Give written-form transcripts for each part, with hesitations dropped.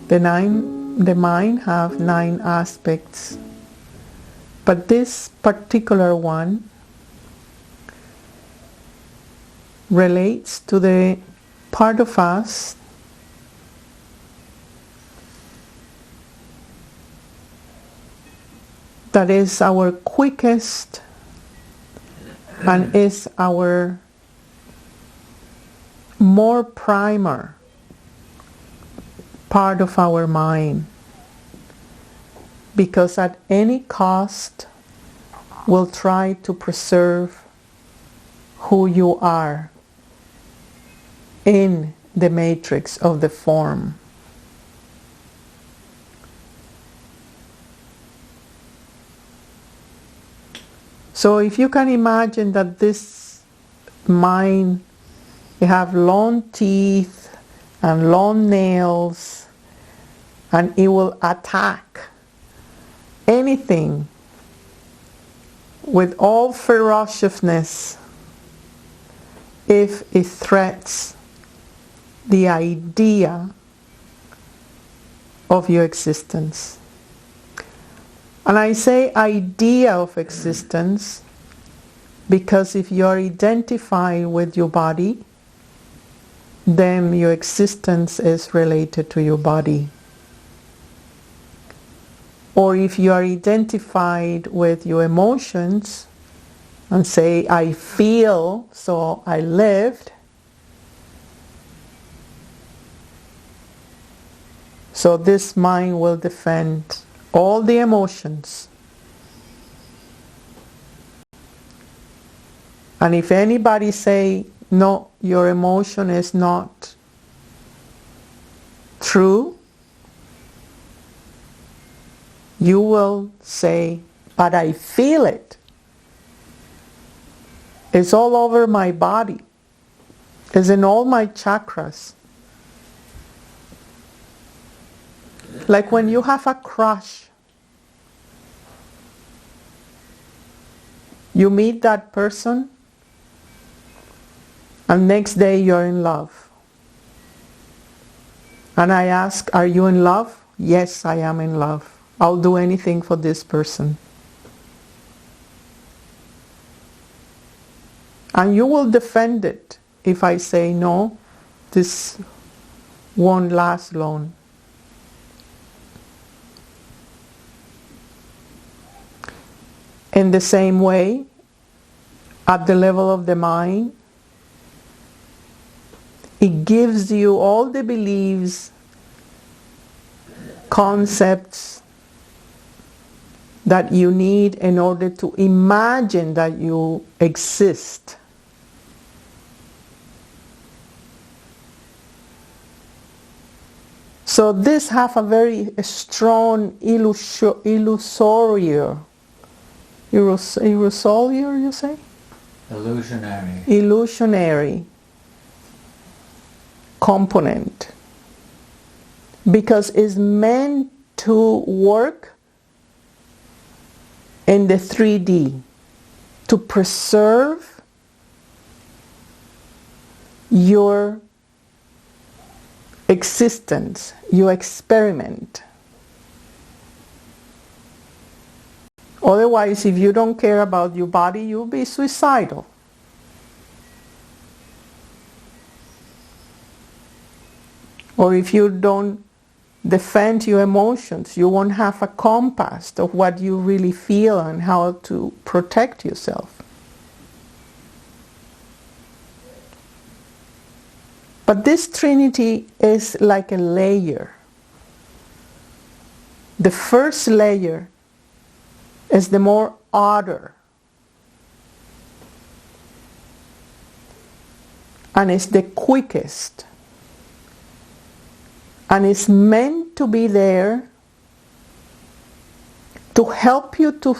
The mind have 9 aspects, but this particular one relates to the part of us that is our quickest and is our more primer part of our mind, because at any cost we'll try to preserve who you are in the matrix of the form. So if you can imagine that this mind, you have long teeth and long nails, and it will attack anything with all ferociousness if it threats the idea of your existence. And I say idea of existence because if you're identified with your body, then your existence is related to your body. Or if you are identified with your emotions and say, I feel, so I lived, so this mind will defend all the emotions. And if anybody say, no, your emotion is not true, you will say, but I feel it. It's all over my body. It's in all my chakras. Like when you have a crush, you meet that person, and next day you're in love. And I ask, are you in love? Yes, I am in love. I'll do anything for this person. And you will defend it if I say, no, this won't last long. In the same way, at the level of the mind, it gives you all the beliefs, concepts that you need in order to imagine that you exist. So this have a very strong illusory, you say? Illusionary component, because it's meant to work in the 3D to preserve your existence, your experiment. Otherwise, if you don't care about your body, you'll be suicidal. Or if you don't defend your emotions, you won't have a compass of what you really feel and how to protect yourself. But this Trinity is like a layer. The first layer is the more outer, and it's the quickest, and it's meant to be there to help you to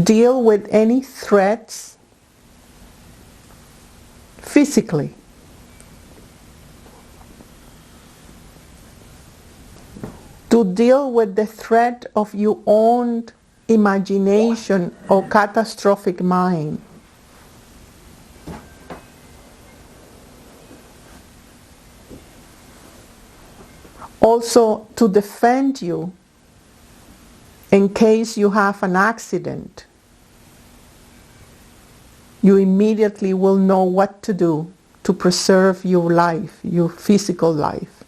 deal with any threats physically. To deal with the threat of your own imagination or catastrophic mind. Also to defend you in case you have an accident. You immediately will know what to do to preserve your life, your physical life.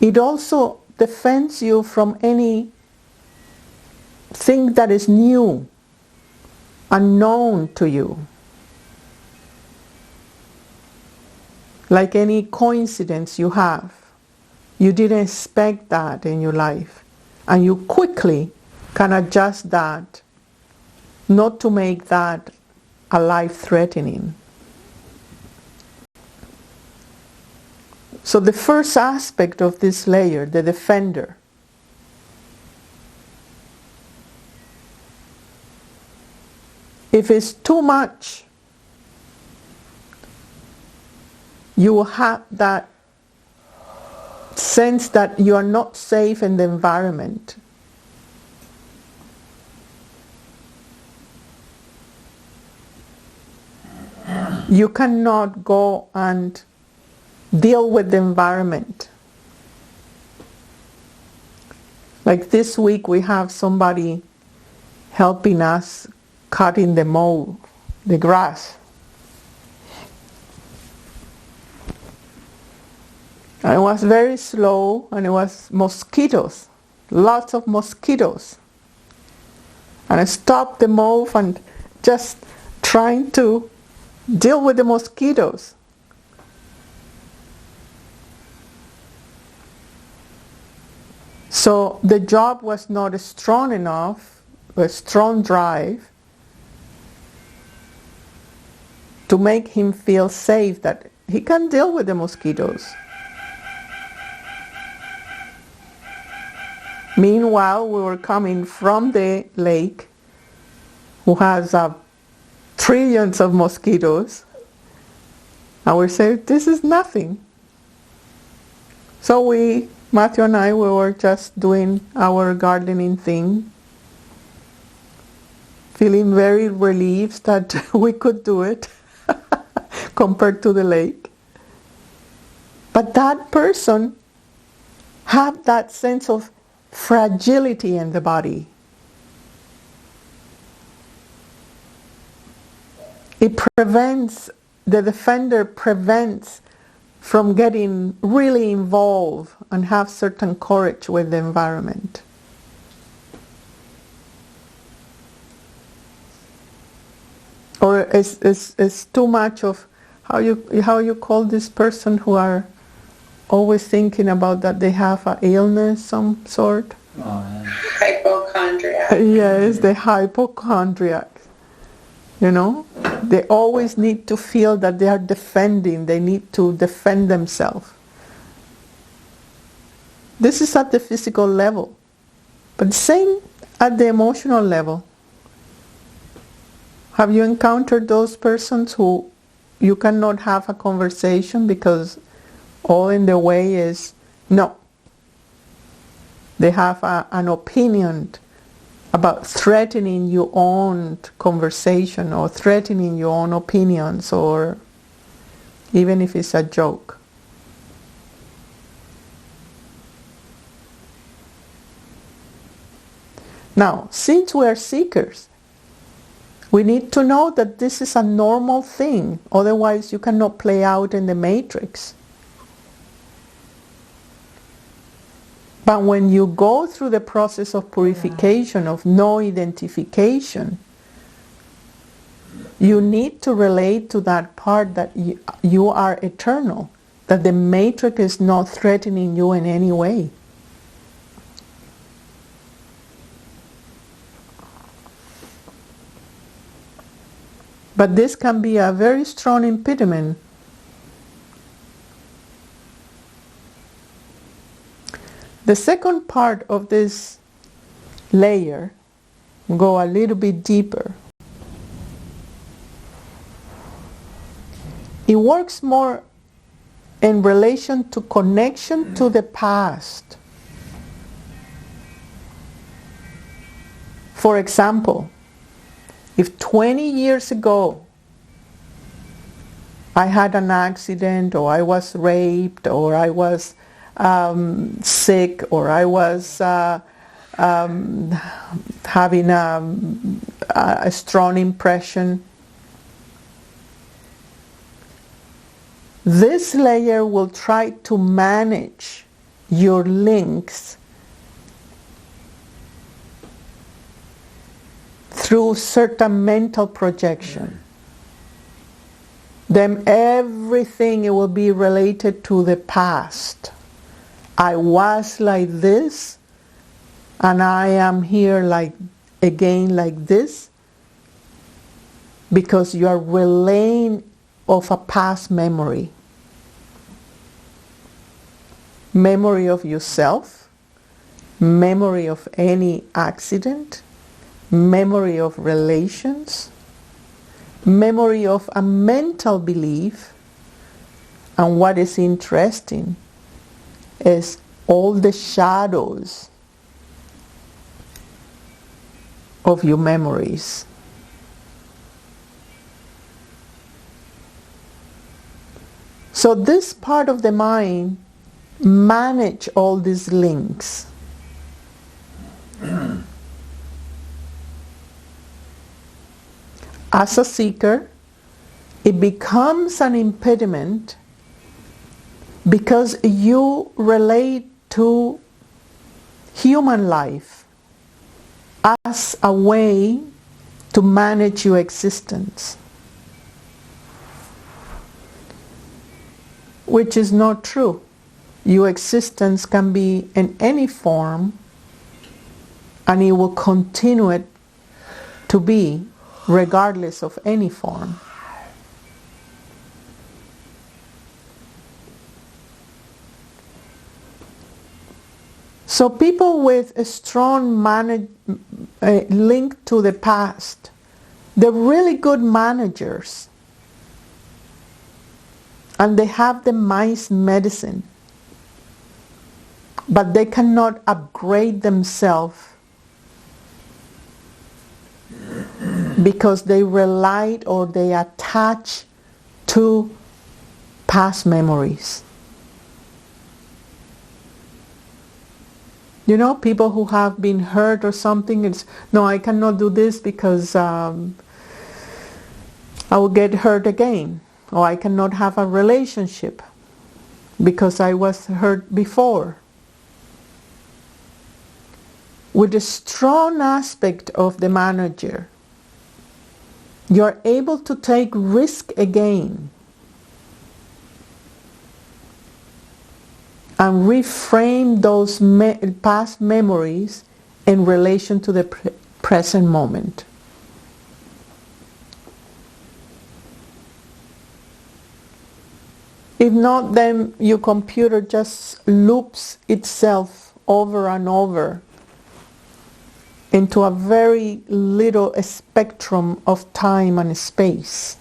It also defends you from any thing that is new, unknown to you. Like any coincidence you have. You didn't expect that in your life. And you quickly can adjust that, not to make that a life-threatening. So the first aspect of this layer, the defender, if it's too much, you will have that sense that you are not safe in the environment. You cannot go and deal with the environment. Like this week we have somebody helping us cutting the grass. And it was very slow, and it was mosquitoes, lots of mosquitoes. And I stopped the mow and just trying to deal with the mosquitoes. So the job was not strong enough, a strong drive, to make him feel safe that he can deal with the mosquitoes. Meanwhile, we were coming from the lake, who has trillions of mosquitoes, and we said, this is nothing. So Matthew and I, we were just doing our gardening thing, feeling very relieved that we could do it compared to the lake. But that person had that sense of fragility in the body. The defender prevents from getting really involved and have certain courage with the environment. Or it's too much of, how you call this person who are always thinking about that they have an illness some sort? Oh, yeah. Hypochondriac. Yes, the hypochondriac. You know, they always need to feel that they are defending, they need to defend themselves. This is at the physical level, but same at the emotional level. Have you encountered those persons who you cannot have a conversation because all in the way is no? They have an opinion about threatening your own conversation or threatening your own opinions, or even if it's a joke. Now, since we are seekers, we need to know that this is a normal thing, otherwise you cannot play out in the matrix. But when you go through the process of purification, of no identification, you need to relate to that part that you are eternal, that the matrix is not threatening you in any way. But this can be a very strong impediment. The second part of this layer, go a little bit deeper. It works more in relation to connection to the past. For example, if 20 years ago I had an accident, or I was raped, or I was sick, or I was having a strong impression. This layer will try to manage your links through certain mental projection. Then everything, it will be related to the past. I was like this, and I am here like again like this, because you are relaying of a past memory. Memory of yourself, memory of any accident, memory of relations, memory of a mental belief. And what is interesting is all the shadows of your memories. So this part of the mind manage all these links. As a seeker, it becomes an impediment because you relate to human life as a way to manage your existence, which is not true. Your existence can be in any form, and it will continue it to be regardless of any form. So people with a strong link to the past, they're really good managers, and they have the mind's medicine, but they cannot upgrade themselves because they relied or they attach to past memories. You know, people who have been hurt or something, it's, no, I cannot do this because I will get hurt again. Or I cannot have a relationship because I was hurt before. With the strong aspect of the manager, you're able to take risk again and reframe those past memories in relation to the present moment. If not, then your computer just loops itself over and over into a very little spectrum of time and space.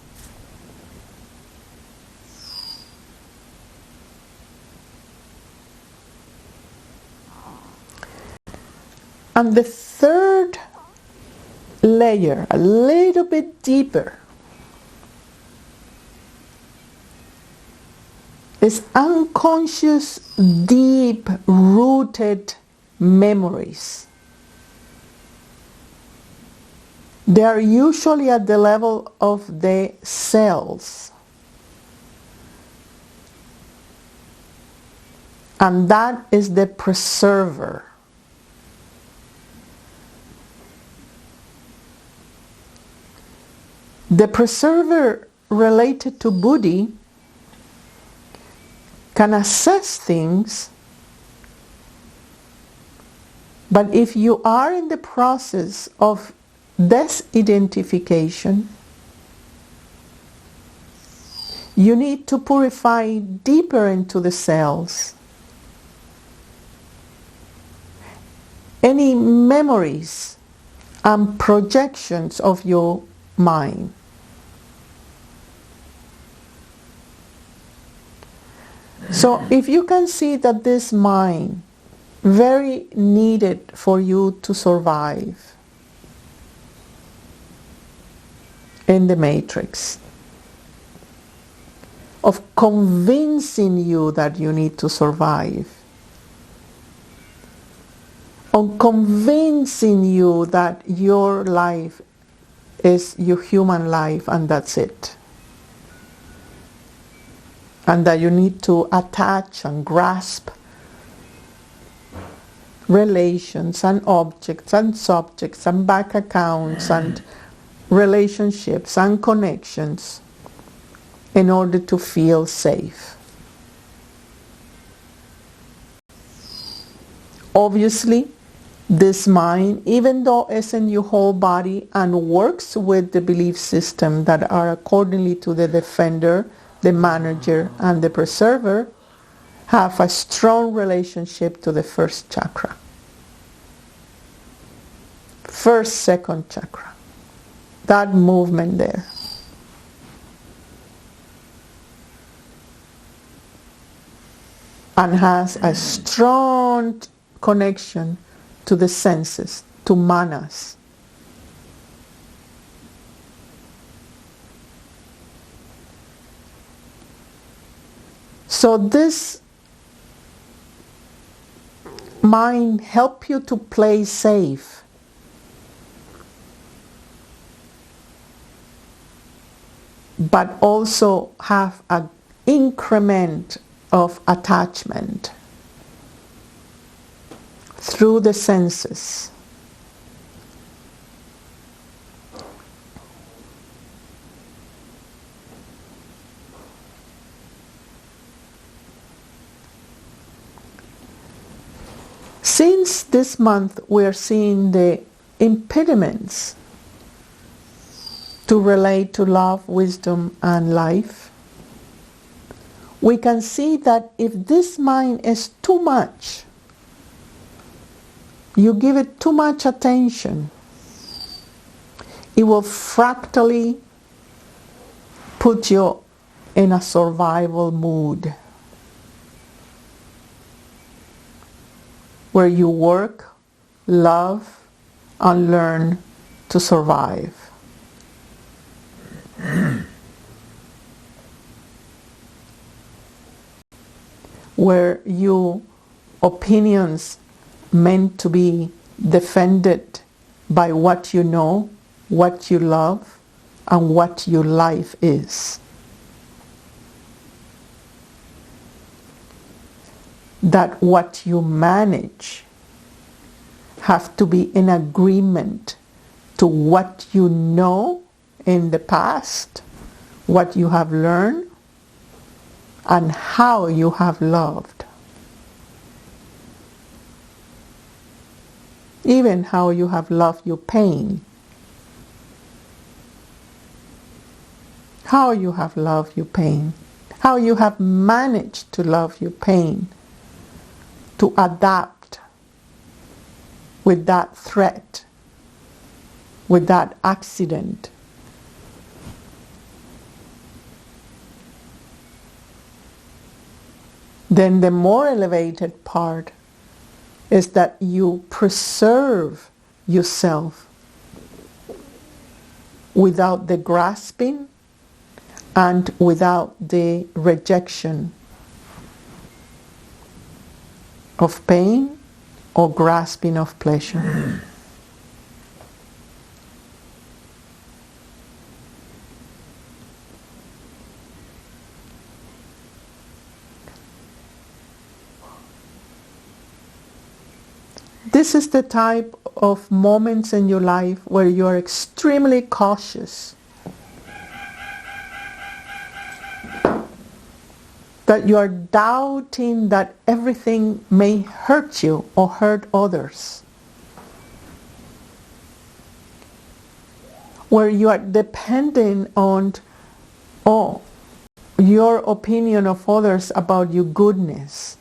And the third layer, a little bit deeper, is unconscious, deep-rooted memories. They are usually at the level of the cells. And that is the preserver. The preserver related to buddhi can assess things, but if you are in the process of desidentification, you need to purify deeper into the cells any memories and projections of your mind. So if you can see that this mind, very needed for you to survive in the matrix, of convincing you that you need to survive, on convincing you that your life is your human life and that's it. And that you need to attach and grasp relations and objects and subjects and bank accounts and relationships and connections in order to feel safe. Obviously, this mind, even though it's in your whole body and works with the belief system that are accordingly to the defender, the manager, and the preserver, have a strong relationship to the first chakra. First, second chakra. That movement there. And has a strong connection to the senses, to manas. So this mind help you to play safe. But also have an increment of attachment through the senses. Since this month we are seeing the impediments to relate to love, wisdom, and life, we can see that if this mind is too much, you give it too much attention, it will fractally put you in a survival mood where you work, love, and learn to survive. Where your opinions meant to be defended by what you know, what you love, and what your life is. That what you manage have to be in agreement to what you know in the past, what you have learned, and how you have loved. Even how you have loved your pain. How you have loved your pain. How you have managed to love your pain. To adapt with that threat, with that accident. Then the more elevated part is that you preserve yourself without the grasping and without the rejection of pain or grasping of pleasure. This is the type of moments in your life where you are extremely cautious. That you are doubting that everything may hurt you or hurt others. Where you are depending on your opinion of others about your goodness.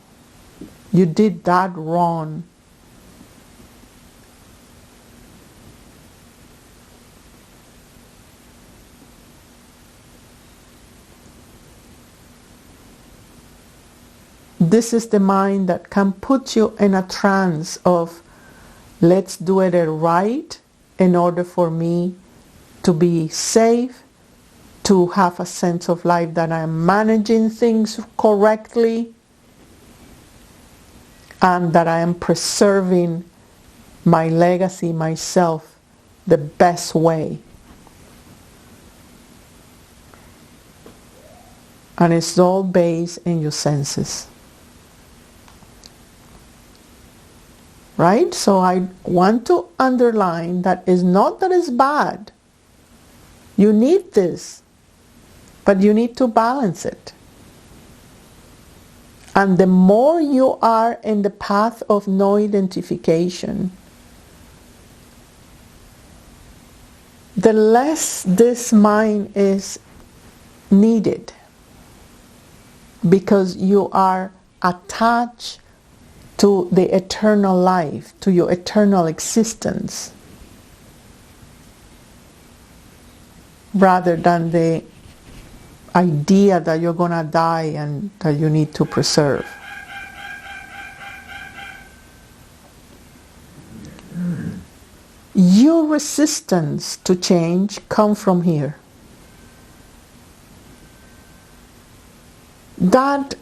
You did that wrong. This is the mind that can put you in a trance of, let's do it right in order for me to be safe, to have a sense of life that I'm managing things correctly and that I am preserving my legacy, myself, the best way. And it's all based in your senses. Right? So I want to underline that it's not that it's bad. You need this, but you need to balance it. And the more you are in the path of no identification, the less this mind is needed, because you are attached to the eternal life, to your eternal existence, rather than the idea that you're going to die and that you need to preserve. Your resistance to change comes from here. That,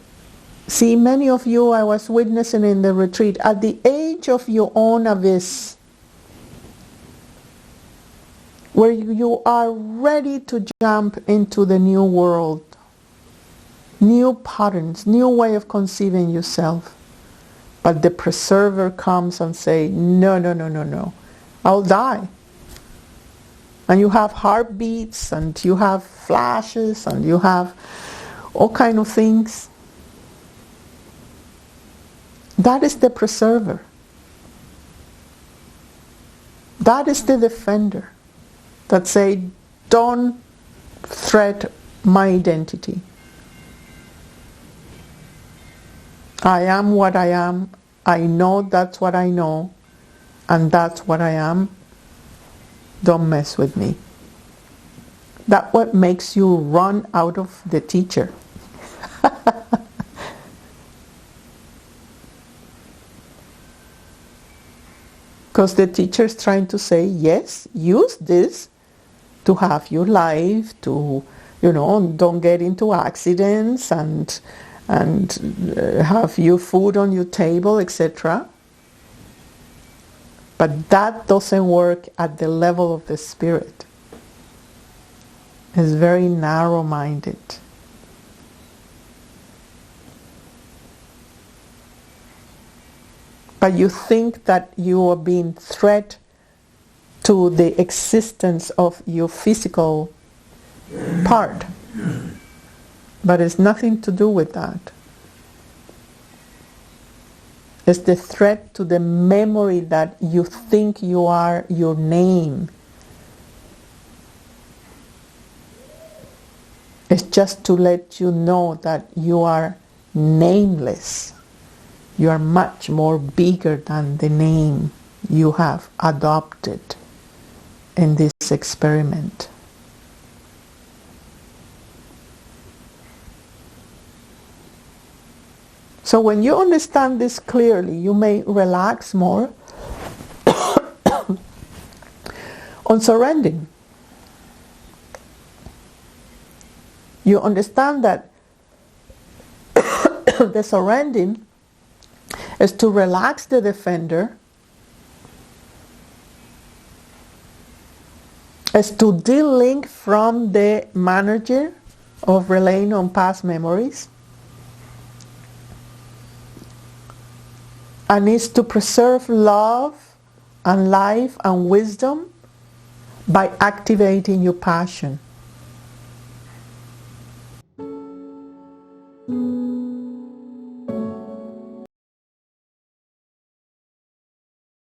see, many of you I was witnessing in the retreat, at the age of your own abyss, where you are ready to jump into the new world, new patterns, new way of conceiving yourself. But the preserver comes and say, no, no, no, no, no, I'll die. And you have heartbeats, and you have flashes, and you have all kind of things. That is the preserver. That is the defender that say, don't threat my identity. I am what I am. I know that's what I know, and that's what I am. Don't mess with me. That's what makes you run out of the teacher. Because the teacher is trying to say, yes, use this to have your life, to, don't get into accidents and have your food on your table, etc. But that doesn't work at the level of the spirit. It's very narrow-minded. But you think that you are being threat to the existence of your physical part. But it's nothing to do with that. It's the threat to the memory that you think you are your name. It's just to let you know that you are nameless. You are much more bigger than the name you have adopted in this experiment. So when you understand this clearly, you may relax more on surrendering. You understand that the surrendering is to relax the defender, is to de-link from the manager of relying on past memories, and is to preserve love and life and wisdom by activating your passion.